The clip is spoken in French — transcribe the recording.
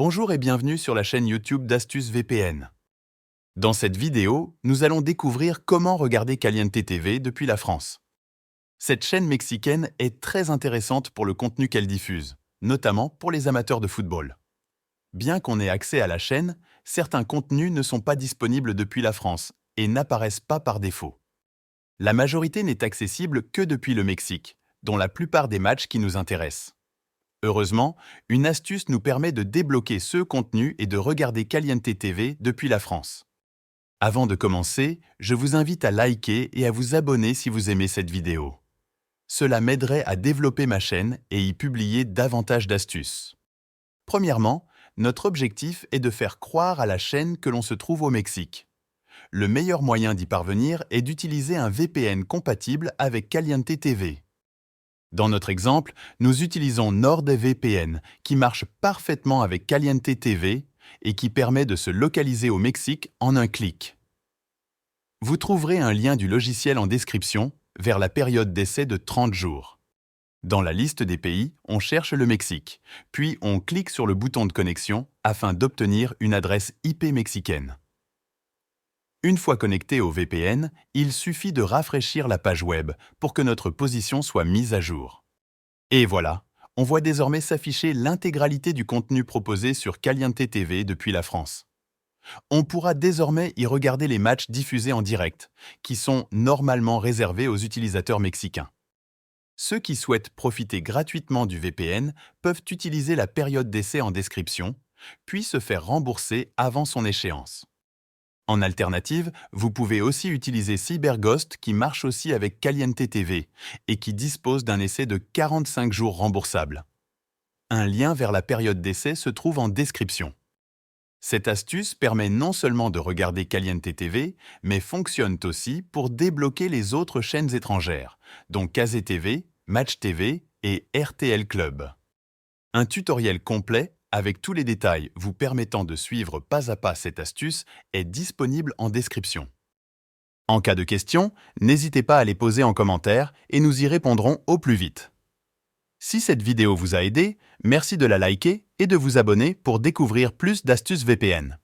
Bonjour et bienvenue sur la chaîne YouTube d'Astuces VPN. Dans cette vidéo, nous allons découvrir comment regarder Caliente TV depuis la France. Cette chaîne mexicaine est très intéressante pour le contenu qu'elle diffuse, notamment pour les amateurs de football. Bien qu'on ait accès à la chaîne, certains contenus ne sont pas disponibles depuis la France et n'apparaissent pas par défaut. La majorité n'est accessible que depuis le Mexique, dont la plupart des matchs qui nous intéressent. Heureusement, une astuce nous permet de débloquer ce contenu et de regarder Caliente TV depuis la France. Avant de commencer, je vous invite à liker et à vous abonner si vous aimez cette vidéo. Cela m'aiderait à développer ma chaîne et y publier davantage d'astuces. Premièrement, notre objectif est de faire croire à la chaîne que l'on se trouve au Mexique. Le meilleur moyen d'y parvenir est d'utiliser un VPN compatible avec Caliente TV. Dans notre exemple, nous utilisons NordVPN, qui marche parfaitement avec Caliente TV et qui permet de se localiser au Mexique en un clic. Vous trouverez un lien du logiciel en description vers la période d'essai de 30 jours. Dans la liste des pays, on cherche le Mexique, puis on clique sur le bouton de connexion afin d'obtenir une adresse IP mexicaine. Une fois connecté au VPN, il suffit de rafraîchir la page web pour que notre position soit mise à jour. Et voilà, on voit désormais s'afficher l'intégralité du contenu proposé sur Caliente TV depuis la France. On pourra désormais y regarder les matchs diffusés en direct, qui sont normalement réservés aux utilisateurs mexicains. Ceux qui souhaitent profiter gratuitement du VPN peuvent utiliser la période d'essai en description, puis se faire rembourser avant son échéance. En alternative, vous pouvez aussi utiliser CyberGhost qui marche aussi avec Caliente TV et qui dispose d'un essai de 45 jours remboursable. Un lien vers la période d'essai se trouve en description. Cette astuce permet non seulement de regarder Caliente TV, mais fonctionne aussi pour débloquer les autres chaînes étrangères, dont Kazé TV, Match TV et RTL Club. Un tutoriel complet avec tous les détails vous permettant de suivre pas à pas cette astuce est disponible en description. En cas de questions, n'hésitez pas à les poser en commentaire et nous y répondrons au plus vite. Si cette vidéo vous a aidé, merci de la liker et de vous abonner pour découvrir plus d'astuces VPN.